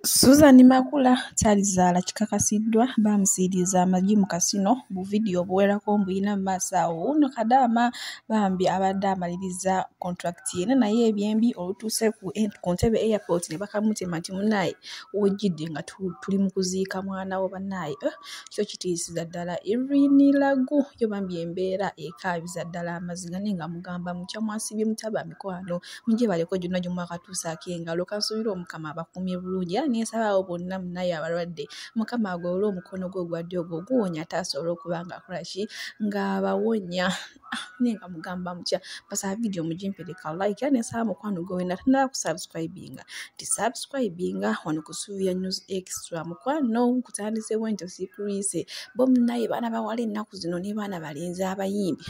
Susan Makula kyalizaala kikakasiddwa bamusiriza amagi mu kasino bu video buwerako mbuyina mu maaso awo uno Kadaama bambi abadde amaliriza contract ye naye ebyembi olutuuse ku ntebe airport ne bakamutema nti munaye wojjidde nga tuli mu kuziika mwana wo bannaye kyo kitiisiza ddala Irene Lagu yo bambi embeera ekaabiza ddala amaziga nenga mugamba mutya mwasibye mutaba mikwano mujje baleko gyonna gyomwakatuusa ak'engalo kansuubira omukama abakumye bulungi nesabaawo bonna munaye abalwadde mukama agolola omukono gwe ogwadde ogwo guwonya atasobola okuba nga akola ki ng'abawonya nenga mugamba mutya basaba video mugimpereka like nesaba mukwano gwe wena tandala kusubscribinga tisubscribinga wano kusuubira news extra mukwano kutandise bwento sikrise bo munaye baana bawala ennaku zino ne baana balenzi abayimbi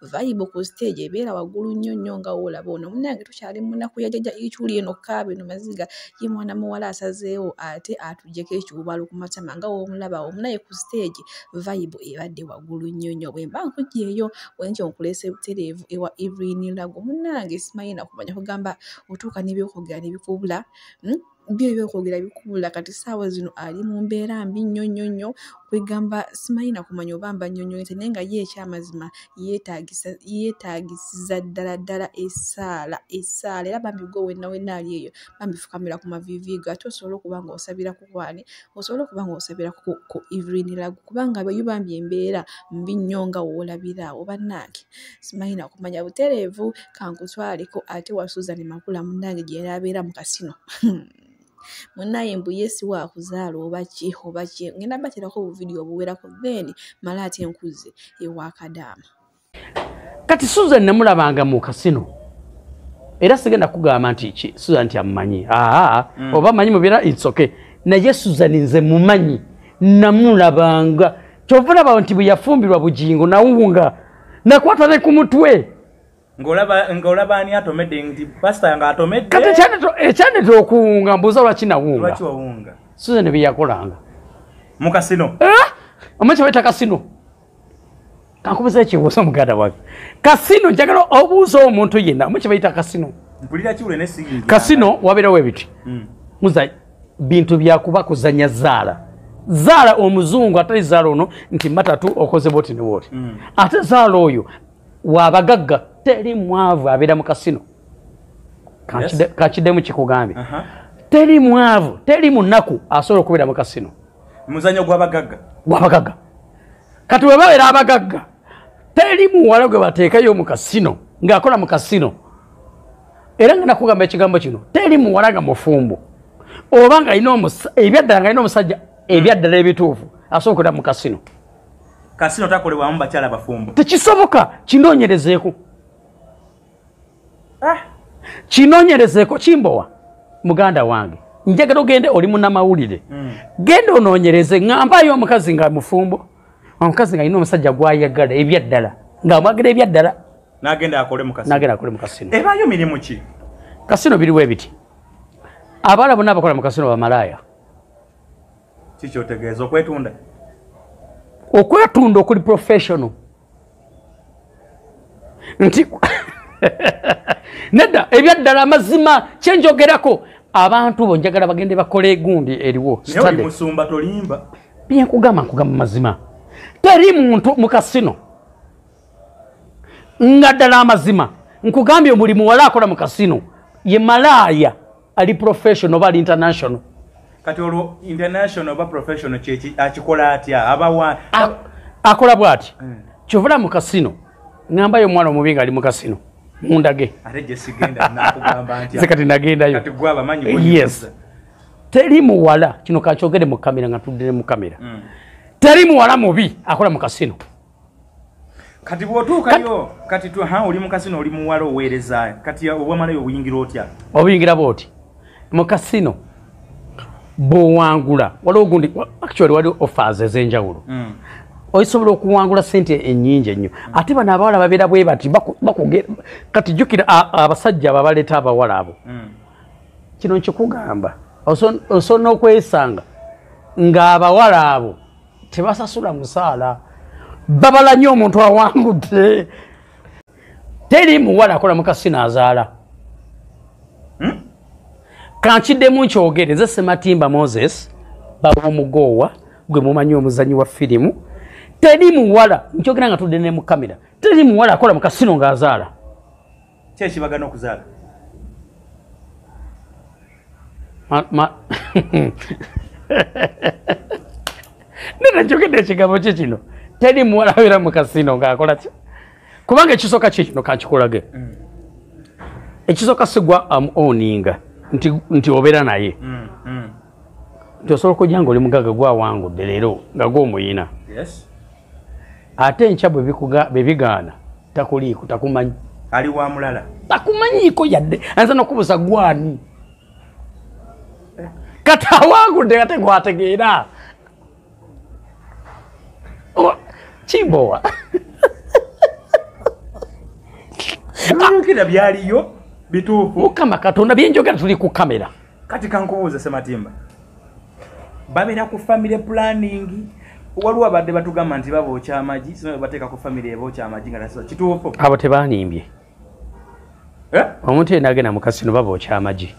vibe ku stage ebeera waggulu nnyo nnyo nga woolaba ono munnange tukyali mu nnaku yajja ikyuli eno kaaba eno maziga ye mwana muwala asazeewo ate atuggyeko ekiwubalo ku matama nga woomulaba omunaye ku stage vibe ebadde waggulu nnyo nnyo bwe mba nkugyeeyo wenkyo nkuleese butereevu ewa Irene Lagu munnange simanyi nakumanya kugamba otuuka n'ebyokwogera ne bikubula byo ebyokwogera bikubula kati ssaawa zino ali mu mbeera mbi nnyo nnyo nnyo kwegamba simanyi nakumanya oba mba nnyonnyolete naye nga ye ekyamazima yeetaagisiza ddala ddala essaala era bambi gwe wenna ali eyo bambi fukamira ku mavivi go ate osobola okuba nga osabira ku kwani osobola okuba nga osabira ku Irene Lagu kubanga abayo bambi embeera mbi nnyo nga woolabira awo bannange simanyi nakumanya butereevu kankutwaleko ate wa Susan Makula munnange gye yali abeera mu kasino munaye mbu yesi wa kuzaala oba ki ngenda baterako obuvidiyo obuwerako then mala ate nkuze ewa Kadaama kati Susan namulabanga mu kasino era sigenda kugamba nti ki Susan nti amumanyi oba manyi mubeera it's okay naye Susan nze mumanyi namulabanga kyovulaba nti bwe yafumbirwa bujingo nawunga nakwata ne ku mutwe ngolaba ani atomedde nti pastor nga atomedde kati ekyandeta okuwunga mbuuza lwaki nawunga lwaki wawunga Susan bye yakolanga mu kasino omanyi kyebayita kasino kankubuza ekibuuzo muganda wange kasino njagala obuuza omuntu yenna omanyi kyebayita kasino mpulira kiwule ne singi kasino wabeerawo ebiti muza bintu byakuba kuzanya zaala omuzungu atali zaala ono nti matatu okoze boti ne boti ate zaala oyo wabagagga teri mwavu abeera mu kasino kakiddemu kikugambye teri mwavu teri munaku asobola okubeera mu kasino muzanyo gwabagagga kati we babeera abagagga teri muwala gwe bateekayo mu kasino ng'akola mu kasino era nga nakugamba ekigambo kino teri muwala nga mufumbo oba nga ebyaddala nga alina omusajja ebyaddala ebituufu asobola okubeera mu kasino takolebwamu bakyala bafumbo tekisoboka kinoonyerezeeko kinoonyerezeeko kimbowa muganda wange njagala ogende oli munnamawulire genda onoonyereze ŋŋambayo omukazi nga mufumbo omukazi nga alina omusajja gwayagala ebyaddala ng'amwagira ebyaddala n'agenda akole mu kasino ebaayo mirimu ki kasino biriwo ebiti abaala bonna abakola mu kasino bamalaaya kikyotegeeza okwetunda okuli professional nti nedda ebyaddala amazima kyenjogerako abantu bo njagala bagende bakole gundi eriwo naye musumba tolimba byenkugamba mazima teri muntu mu kasino nga ddala amazima nkugambye buli muwala akola mu kasino ye malaaya ali professional oba ali international kati olwo international oba professional kyeki akikola atya abawa akola bw'ati kyovula mu kasino ŋŋambayo omwana omubi nga ali mu kasino mundage ate gye sigenda nakugamba nti kati nagendayo kati gwe abamanyi yes teri muwala kino kakyogere mu kamera nga tuddire mu kamera teri muwala mubi akola mu kasino kati bw'otuukayo kati oli mu kasino oli muwala oweereza kati obwamalayo obuyingira otya obuyingira bw'oti mu kasino bw'owangula waliwo gundi actually waliwo offers ez'enjawulo osobola okuwangula sente ennyingi ennyo ate bano abawala babeera bwe bati bakugera kati jjukira abasajja ababaleeta abawala abo kino nkikugamba osobola n'okwesanga ng'abawala abo tebasasula musaala babala nnyo omuntu awangudde teri muwala akola mu kasino azaala kankiddemu nkyogere nze Sematimba Moses bawomugowa gwe mumanyi omuzanyi wa firimu teri muwala nkyogera nga tudde ne mu kamera teri muwala akola mu kasino ng'azaala kyekibagana okuzaala nena njogedde ekigambo kye kino teri muwala abeera mu kasino ng'akola ki kubanga ekisooka kikino kankikolage ekisooka sigwa amuoninga nti obeera naye nti osobola okujja nga oli mugaga gwawangudde leero nga gw'omuyina ate enkya bwe bigaana takuliiko takumanyi ali wa mulala takumanyiiko yadde anza nokubuuza gwani kati awangudde ate gwategeera kimbowa byogera byaliyo bituufu mukama katonda byenjogera tuli ku kamera kati kankubuuza Sematimba babeera ku family planning waliwo abadde batugamba nti babookya amagi sino bateeka ku family ebookya amagi nga nasiba kituufu abo tebanimbye omuntu yena agenda mu kasino babookya amagi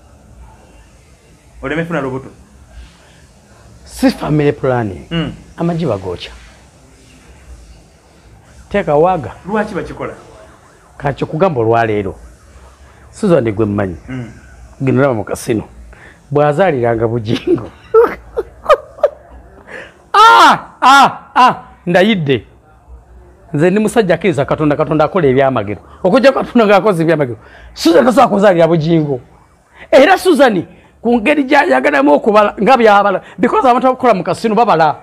oleme funa lubuto si family planning amagi bagookya teeka waaga lwaki bakikola kakyo kugamba olwaleero Susan gwe mmanyi gendolaba mu kasino bw'azaaliranga bujingo ndayidde nze ndi musajja akkiriza katonda katonda akola ebyamagero okujja katonda ng'akoze ebyamagero Susan tasobola kuzaalira bujingo era Susan ku ngeri gyayagalamu okubala nga byabala because abantu abakola mu kasino babala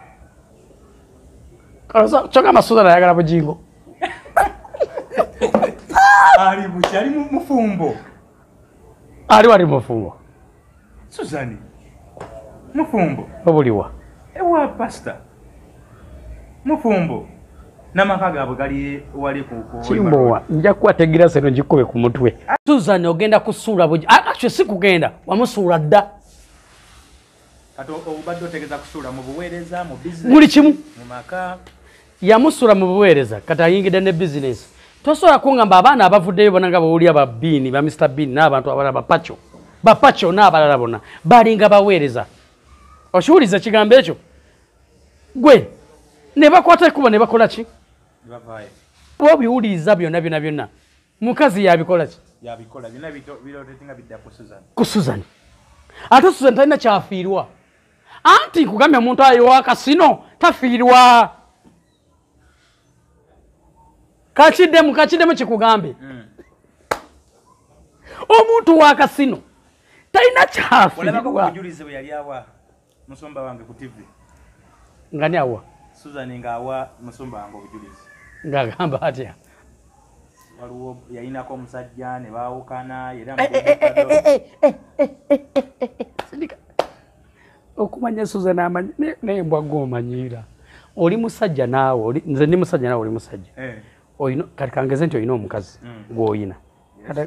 kyogamba Susan ayagala bujingo ali buki ali mufumbo ali mufumbo Susan mufumbo obuliwa ewa pasta mufumbo namaka gaabwe gali wali ku kimbowa nja kuwategira seno njikube ku mutwe Susan ogenda kusuula buji actually si kugenda wamusuula dda kati obadde otegeza kusuula mu buweereza mu business buli kimu mu maka yamusuula mu buweereza kati ayingidde ne business tosobola kungamba abaana abavuddeyo bona nga bawulya ba Bean ba Mr Bean n'abantu abalala bapacho n'abalala bonna balinga baweereza oshuhuliza kigambo ekyo gwe ne bakwata ekuba ne bakola ki obiwuliriza byonna mukazi yabikola ki yabikola byonna birotetinga bidda ku Susan ate Susan talina kyafiirwa anti nkugambye omuntu ayowa kasino tafiirwa kakiddemu kikugambe omuntu wa kasino talina kyafiirwa musomba wange ku TV ngani awa Susan ngawa musomba wange obujulizi ngagamba atya waliwo yayinako omusajja ne baawukana era sindika okumanya Susan amanyi nembwa gomanyira oli musajja naawe nze ndi musajja naawe oli musajja oyino kati kangeze nti oyina omukazi gw'oyina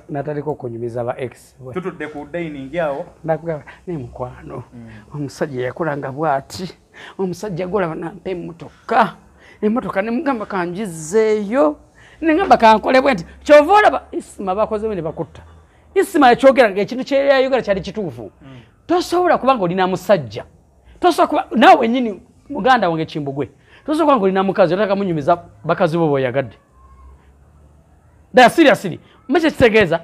nataliko okunyumiza ba ex tutudde ku dining awo nakugamba ne mukwano omusajja yakolanga bwati omusajja golaba nampa emmotoka nemugamba kanjizeeyo nengamba kankole bwe nti kyova olaba Isima bakozewo ne bakutta Isima yakyogera nga ekintu kyeyayogera kyali kituufu tosobola kubanga olina musajja tosobola kuba naawe nyini muganda wange Kimbugwe tosobola kubanga olina mukazi otaka munyumiza bakazi bo boyagadde seriously mche kitegeeza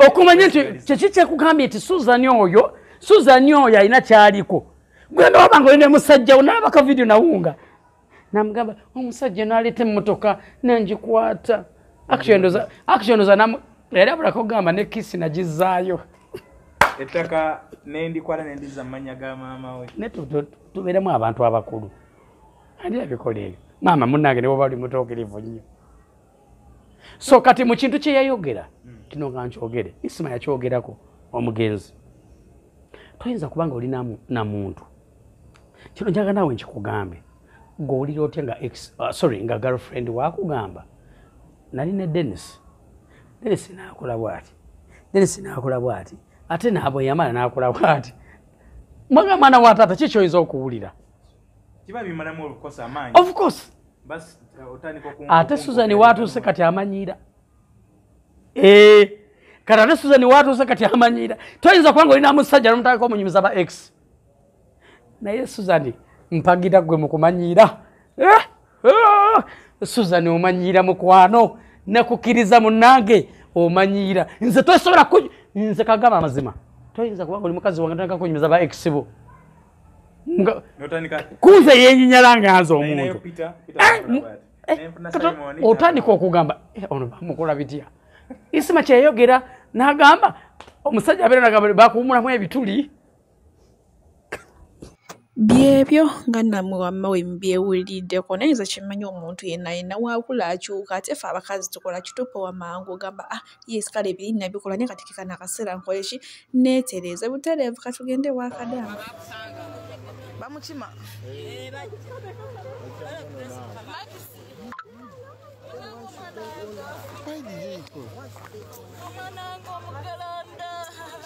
okumanya nti kyeki kyekugambye nti Susan oyo alina kyaliko gwenda wabanga olina musajja onalabaka video nawunga namugamba omusajja naleeta emmotoka nenjikwata action era bulako gamba ne kisi nagizaayo ettaka nendikwala nendiza amanya ga maama we ne tubeeremu abantu abakulu andi abikola ebyo maama munnange ne bwoba oli mutookerivu nnyo so kati mu kintu kye yayogera kino nga nkyogere Isima yakyogerako omugenzi toyinza kubanga oli na muntu kino njaga naawe nkikugambe ng'olira otya nga nga girlfriend wakugamba nali ne Dennis n'akola bwati ate naabwe yamala n'akola bwati mwana wa taata ki kyoyinza okuwulira kiba bimalamu olukosa amaanyi of course ate Susan watuuse kati amanyira Kata ne Susan watuuse kati amanyira. Toyinza kwanga olina musajja n'omutaka omunyumiza ba X. Naye Susan mpagira gwe mu kumanyira. Susan omanyira mukwano nakukiriza munange omanyira. Nze tosobola nze kagaba amazima. Toyinza kwanga oli mukazi wange nataka kunyumiza ba X bo. Kuze yenyinyala ngaza omuntu. Otandika okugamba ono bamukola bitya. Isima kyeyogera n'agamba omusajja abeera n'agamba bakuwumulamu ebituli. Byebyo nga nammwe wamma we mbyewuliddeko naye nze kimanyi omuntu yenna waakula akyuka ate ffe abakazi tukola kitupa wamangu ogamba yes kale ebiri nabikola naye kati kekano akaseera nkole ki neetereeza butereevu katugende wakadaama bamukima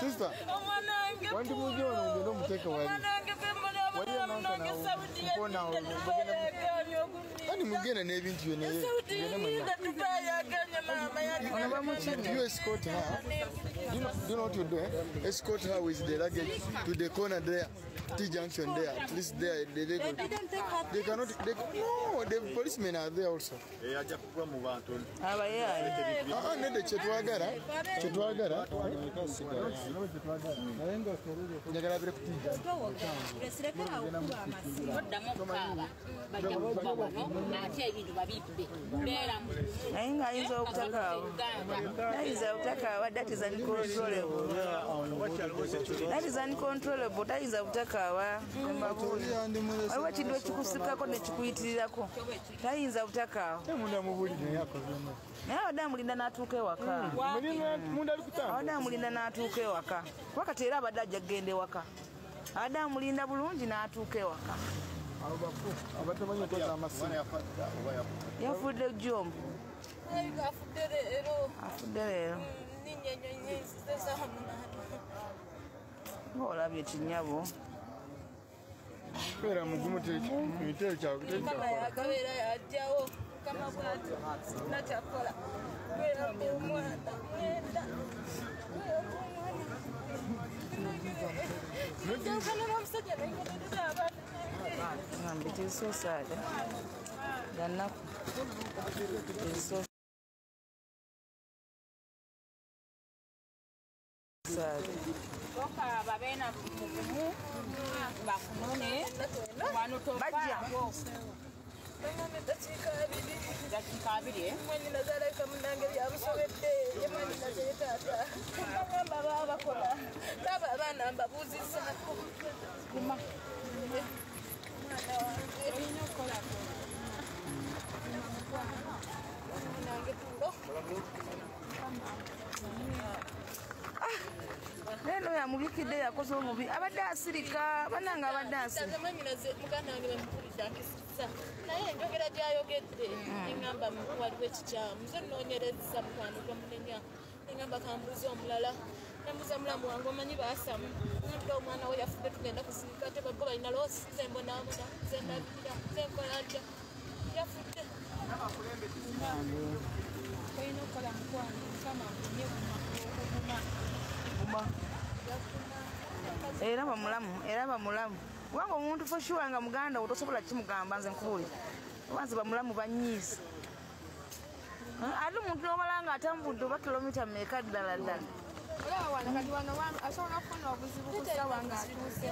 Sister, wandi mujye ono ngendo muteka wali. Wali ananka nawo. Ani mugenda n'ebintu byonna ye. You escort her. Do you know what you do? Escort her with the luggage to the corner there. T-junction there. At least there they cannot. No, the policemen are there also. Nede chetwagara. Njagala bire kutija. That is uncontrollable. That is uncontrollable. That is utakawa. Waliwo kintu ekikusikako nekikuyitirirako. Tayinza butakawa. Naye adamulinda n'atuuka ewaka. Adamulinda n'atuuka ewaka. Wakati era abadde ajja kugenda ewaka. Adamulinda bulungi n'atuuka ewaka. Yafudde jjombo. Afudde leero. Olabye kinyabo. Kwera mugumu mitero kyawe akabeera yajjawo kama bwati nakyakola kwera omwana mwenda It is so sad. It is so sad. babena mugumu bafunone wano tobajja dakika abiri mwene nazaleka munange byabusobedde yemani nazeetata ngamba babakola laba abaana mbabuuzizaako kuma mwana wange olina okukolako munange tulo Neno ya mubikide yakoze omubi abadde asirika bananga abadde asirika muganda wange bamupulidde akisisa naye enjogera gyayogedde engamba waliwo ekikyamu nze nnoonyereza mukwano gwamunenya engamba kambuuza omulala nambuuza mulamu wange omanyi baasamu nambula omwana we yafudde tugenda kusirika ate baggo balina loosi nze mbonaabona nze ndabirira nze nkola ntya yafudde olina okukola mukwano mukama akunye era bamulamu kubanga omuntu foshuwa nga muganda otosobola kimugamba nze nkubuulira obanzi bamulamu banyiiza ate omuntu n'omala nga atambudde oba kilomita mmeka ddala ddala olaba wana kati wano asobola okufuna obuzibu ku ssawa ng'atuuse